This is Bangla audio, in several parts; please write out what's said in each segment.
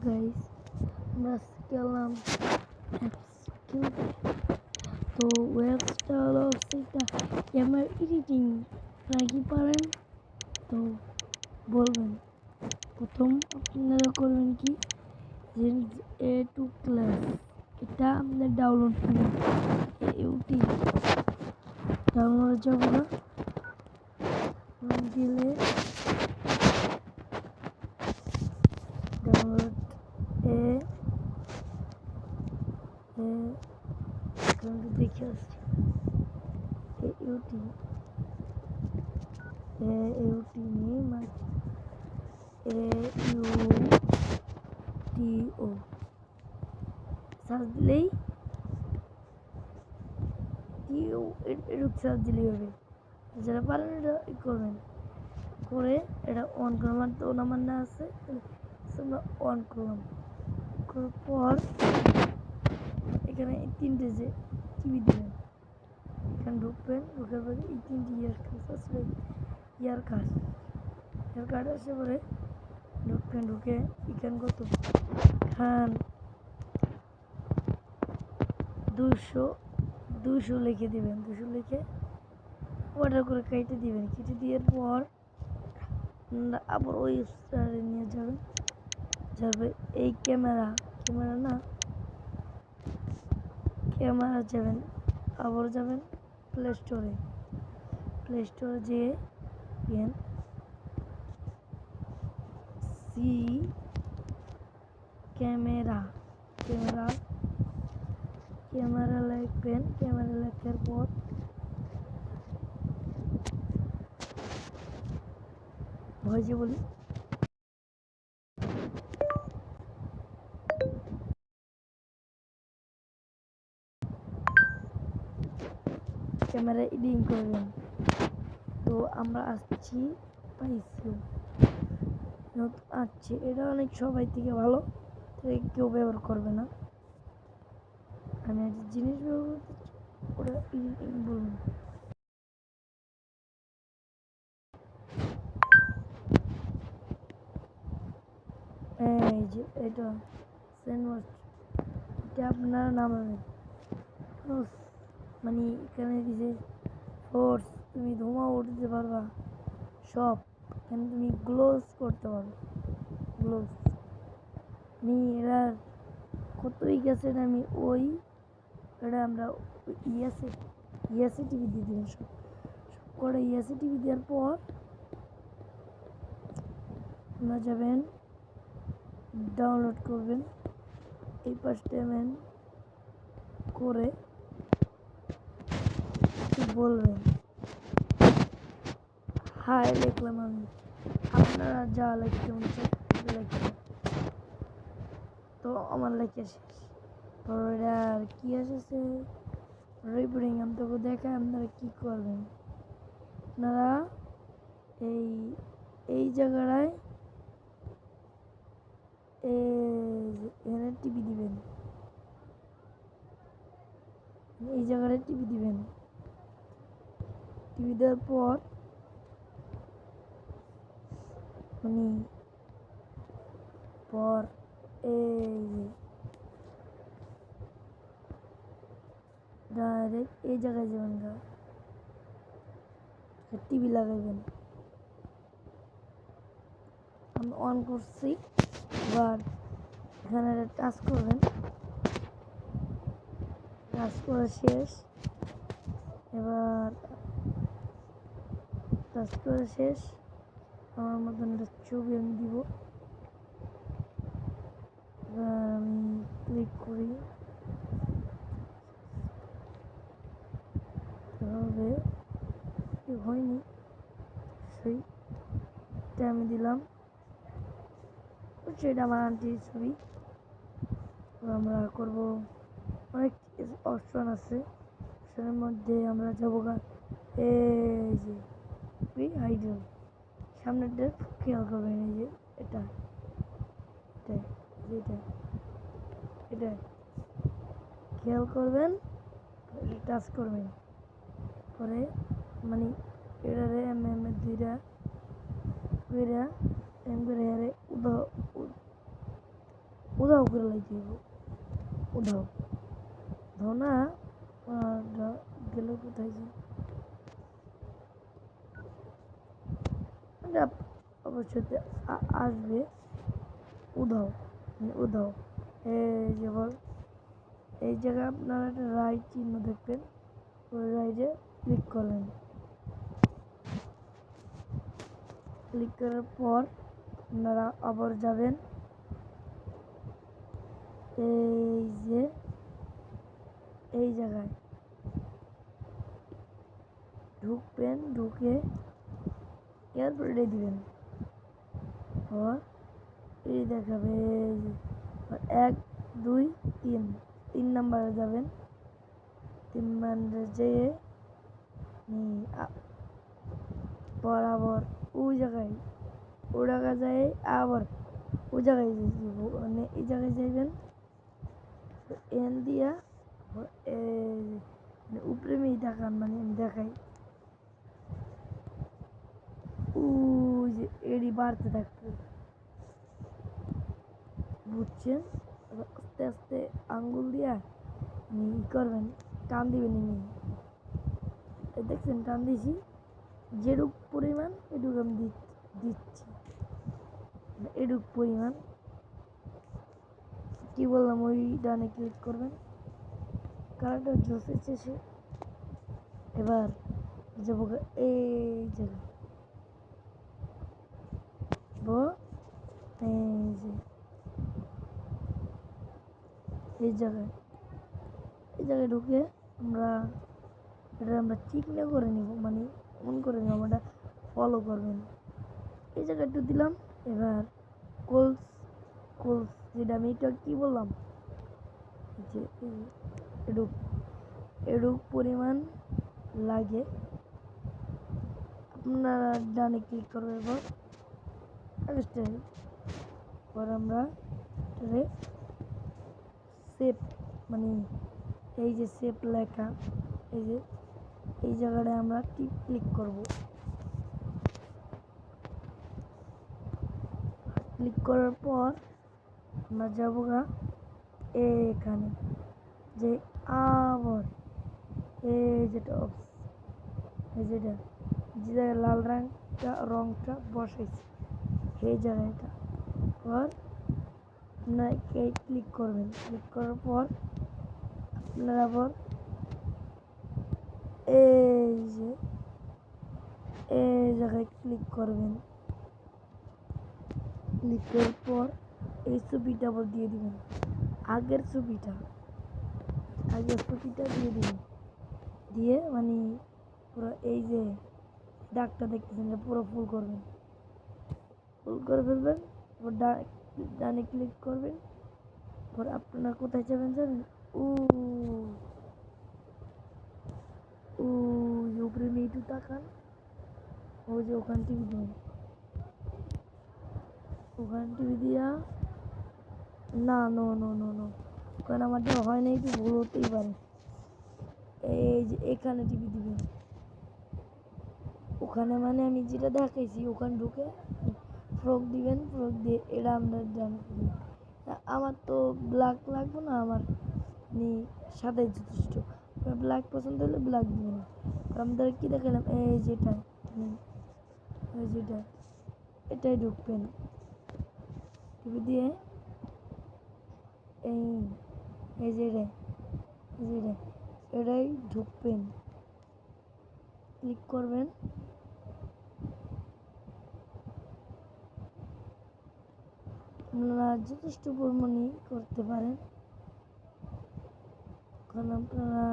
গাইস, আমরা গেলাম অ্যাপস কিনতে। তো ওয়েবসটা হলো সেটা ক্যামেরা এডিটিং নাকি পারেন তো বলবেন। প্রথম আপনারা করবেন কি, A2 ক্লাস এটা আপনার ডাউনলোড করবেন। ইউটি ডাউনলোড যাবো না গেলে ডাউনলোড দেখে আসছি ইউটি ইউটি নিয়ে AUTO সার্চ দিলেই সার্চ দিলেই হবে। যারা পারেন এটা করবেন, করে এটা অন করলাম। তো নাম্বার না আছে আমরা অন করলাম, করার পর এখানে এই তিনটে যে টিভি দেবেন, এখানে ঢুকবেন। ঢুকার পরে এই তিনটে ইয়ার কার্ড আসে পরে ঢুকবেন। ঢুকে এখানে কত খান 200 লিখে দিবেন। 200 লিখে অর্ডার করে কেটে দিবেন। কেটে দেওয়ার পর আবার ওই স্টারে নিয়ে যাবেন। যাবে এই ক্যামেরা যাবেন। আবার যাবেন প্লে স্টোরে যেয়ে সি ক্যামেরা লিখবেন। ক্যামেরা লেখার পর ভয়েসে বলি ক্যামেরা এডিটিং করবেন। তো আমরা আসছি পাইছি আসছে, এটা অনেক সবাই থেকে ভালো, কেউ ব্যবহার করবে না। আমি একটা জিনিস ব্যবহার করতেছি, ওটা এডিটিং বলুন। এই যে এটা এটা আপনার নামাবেন। মানে এখানে দিছে ফোর্স, তুমি ধোঁয়া উঠতে পারবা সব। এখানে তুমি গ্লোজ করতে পারো। গ্লোজ এরার কতই গেছে আমি ওই এটা আমরা ইয়াসি টিভি দিয়ে দিবেন। সব করে ইয়াসি টিভি দেওয়ার পর আপনারা যাবেন ডাউনলোড করবেন। এই পাশটা করে বলবেন হাই লিখলাম আমি, আপনারা যা লিখবেন লিখবেন। তো আমার লেখা শেষ। পরে আর কি এসেছে রিপোর্টিং আমি তোকে দেখায় আপনারা কি করবেন। আপনারা এই জায়গায় এখানে টিভি দিবেন। এই জায়গায় টিভি দিবেন। টিভি দেওয়ার পর ডাইরেক্ট এই জায়গায় যাবেন, টিভি লাগাইবেন। আমি অন করছি। এবার এখানে টাচ করবেন। টাচ করা শেষ। এবার টাচ করা শেষ। আমার মতন একটা ছবি আমি দিব। এবার আমি ক্লিক করি। তবে হয়নি, সেইটা আমি দিলাম। সেটা আমার আন্টির ছবি। আমরা করব অনেক অপশন আছে, অপশনের মধ্যে আমরা যাবো এই যে হাইড্রো সামনেটা খেয়াল করবেন। এই যে এটা খেয়াল করবেন, টাচ করবেন। পরে এটারে দুইটা করে হেরে উধাও করে লাইতে উধাও ধনা গেল কোথায় যে অবশ্যই আসবে উধাও উধাও এই যে বল এই জায়গায় আপনারা একটা রাইট চিহ্ন দেখবেন ওই রাইটে ক্লিক করলেন ক্লিক করার পর আপনারা আবার যাবেন এই যে এই জায়গায় ঢুকবেন ঢুকে এরপর এটা দিবেন আর এই দেখাবে এই যে 1 2 3 নাম্বারে যাবেন 3 নাম্বারে যেয়ে বরাবর ওই জায়গায় যায় আবার ওই জায়গায় মানে এই জায়গায় যাইবেন এন দিয়া উপরে মেয়ে দেখান মানে আমি দেখাই ওই যে এডি বাড়তে থাকবে বুঝছেন আস্তে আস্তে আঙ্গুল দিয়া ই করবেন টান দিবেন দেখছেন টান দিয়েছি যেটুক পরিমাণ এটুকু আমি দিচ্ছি এটুক পরিমাণ কি বললাম ওই ডানে ক্লিক করবেন কালারটা জোসেছে সে এবার যাবো এই জায়গায় এই জায়গায় ঢুকে আমরা চিকনে করে নিব মানে মন করে নিব আমরা ফলো করবেন এই জায়গায় একটু দিলাম এবার কোলস যেটা আমি এটা কি বললাম যে এডুক পরিমাণ লাগে আপনারা ডানে ক্লিক করবেন পর আমরা সেভ মানে এই যে সেভ লেখা এই যে এই জায়গাটায় আমরা ক্লিক করব ক্লিক করার পর আমরা যাবো এখানে যে আবার এই যেটা এই যেটা যে জায়গায় লাল রংটা বসাইছে এই জায়গাটা পর আপনারা ক্লিক করবেন ক্লিক করার পর আপনারা আবার এই যে এই জায়গায় ক্লিক করবেন ক্লিক করার পর এই ছবিটা আবার দিয়ে দিবেন আগের ছবিটা দিয়ে দিবেন দিয়ে মানে পুরো এই যে দাগটা দেখতেছেন পুরো ফুল করবেন ফুল করে ফেলবেন ডানে ক্লিক করবেন পর আপনারা কোথায় যাবেন জানেন উপরে নিয়ে একটু তাকান ওই যে ওখান টিভি দেবেন ওখান টিভি দিয়া না নো নো নো নো ওখানে আমার দেওয়া হয় না একটু ভুল হতেই পারে এই যে এখানে টিভি দিবেন ওখানে মানে আমি যেটা দেখাইছি ওখানে ঢুকে ফ্রক দিবেন ফ্রক দিয়ে এটা আমরা আমার তো ব্ল্যাক লাগবে না আমার মানে সাদা যথেষ্ট ব্ল্যাক পছন্দ হলে ব্ল্যাক দিবেন আমাদের কি দেখালাম এই যেটা এটাই ঢুকবেন টিভি দিয়ে এই যে এটাই ঢুকবেন ক্লিক করবেন আপনারা যথেষ্ট পরিমাণে করতে পারেন কারণ আপনারা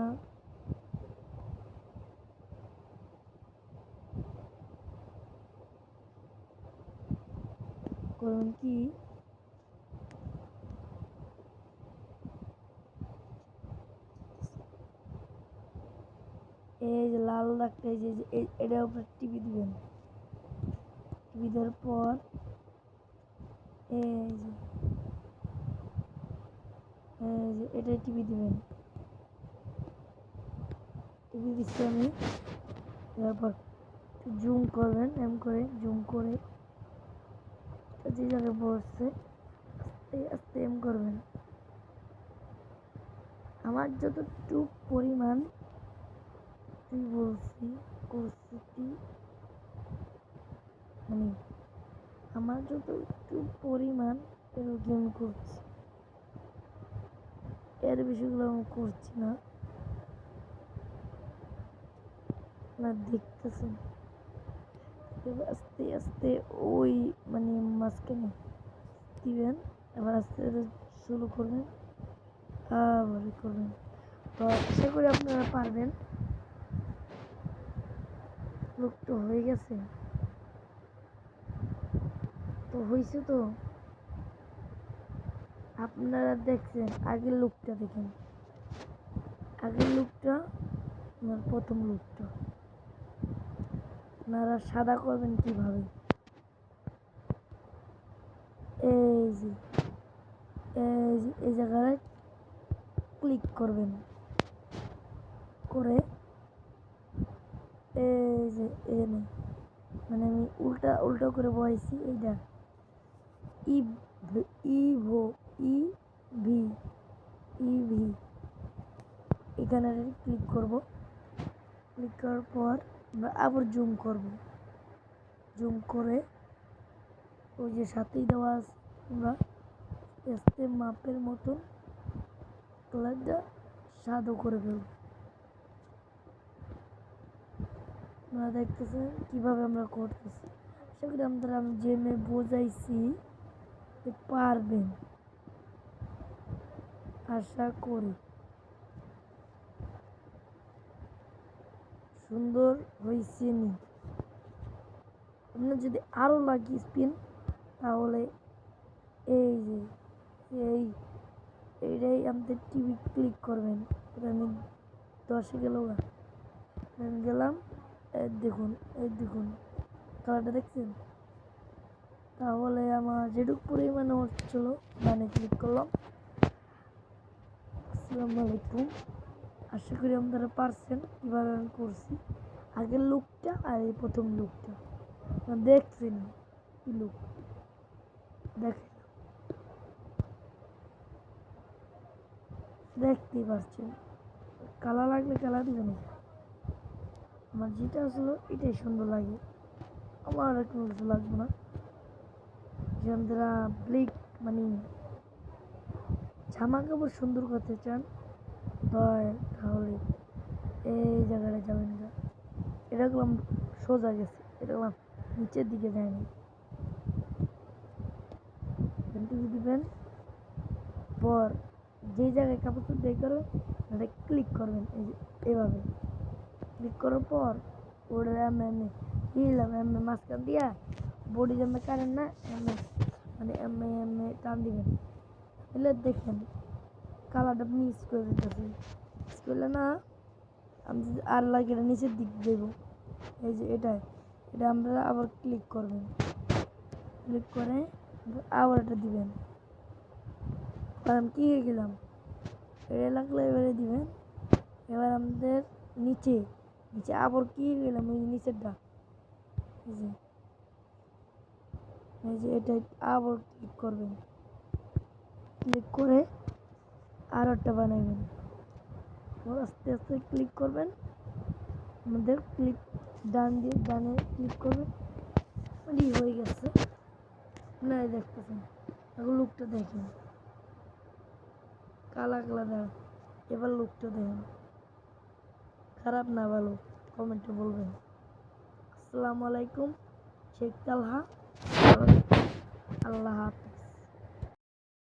করবেন কি এই যে লাল দাগটা এই যে এটার উপরে টিভি দিবেন টিভি দেওয়ার পর এই যে এটা টিভি দিবেন টিভি দিচ্ছি আমি তারপর জুম করবেন এম করে জুম করে যে জায়গায় বসছে আস্তে আস্তে এম করবেন। আমার যতটুকু পরিমাণ তুই বলছি করছি মানে আমার যতটুকু পরিমাণ এরকম আমি করছি, এর বিষয়গুলো আমি করছি না। না দেখতেছেন আস্তে আস্তে ওই মানে মাঝখানে দিবেন, এবার আস্তে আস্তে শুরু করবেন, আবার করবেন। তো আশা করি আপনারা পারবেন। লুক তো হয়ে গেছে, তো হয়েছে তো আপনারা দেখছেন। আগের লুকটা দেখেন, আগের লুকটা আমার প্রথম লুকটা। আপনারা সাদা করবেন কিভাবে, এই যে এই জায়গায় ক্লিক করবেন, করে এই যে এখানে মানে আমি উল্টা উল্টা করে বসাইছি এইটা ইভো ইভি ইভি এখানে ক্লিক করব। ক্লিক করার পর আমরা আবার জুম করব, জুম করে ওই যে সাথেই দেওয়া আছে আমরা আস্তে মাপের মতন কালারটা সাদা করে ফেলব। আপনারা দেখতেছেন কিভাবে আমরা করতেছি। সেগুলো আমরা আমি জেনে বোঝাইছি পারবেন আশা করি। সুন্দর হয়েছে নি। আপনার যদি আরও লাগে স্পিন তাহলে এই যে এইটাই আমাদের টিভি ক্লিক করবেন। আমি 10-এ গেল আমি গেলাম, এই দেখুন কালারটা দেখছেন। তাহলে আমার যেটুকু পরিমাণে হচ্ছিল গানে ক্লিক করলাম। আসসালামু আলাইকুম, আশা করি আপনারা পারছেন কীভাবে আমি করছি। আগের লুকটা আর এই প্রথম লুকটা দেখছেন, কি লুক দেখেন, দেখতেই পাচ্ছেন। কালা লাগলে কালা দিবেন। আমার যেটা আসলে এটাই সুন্দর লাগে, আমার আর কোনো কিছু লাগবে না। যে আপনারা ব্লিক মানে জামা কাপড় সুন্দর করতে চান তাহলে এই জায়গাটা যাবেন না। এটা গেলাম সোজা গেছে, এটা গেলাম নিচের দিকে যায়নি। দিবেন পর যে জায়গায় কাপড় বের করবেন ওটা ক্লিক করবেন, এই যে এভাবে ক্লিক করার পর ওটা এমনি দিলাম, এমনি মাঝখান দিয়া বডি জমে কারেন না, মানে এমনি টান দিবেন। এলে দেখেন কালারটা মিক্স করে দিতেছি, মিক্স করলে না আমি যদি আর লাগে এটা নিচের দিক দেবো। এই যে এটা আমরা আবার ক্লিক করবেন, ক্লিক করে আবার এটা দিবেন। আমি কি হয়ে গেলাম, এটা লাগলে এবারে দিবেন। এবার আমাদের নিচে আবার কি গেলাম ওই নিচেরটা, এই যে এটা আবার ক্লিক করবেন, ক্লিক করে আর একটা বানাবেন। আস্তে আস্তে ক্লিক করবেন, আমাদের ক্লিক ডানে ক্লিক করবেন, হয়ে গেছে। না দেখতেছেন এখন লুকটা দেখেন, কালা কালা দেন। এবার লুকটা দেখেন, খারাপ না ভালো কমেন্টে বলবেন। আসসালামু আলাইকুম, শেখ তালহা, আল্লাহ হাফেজ।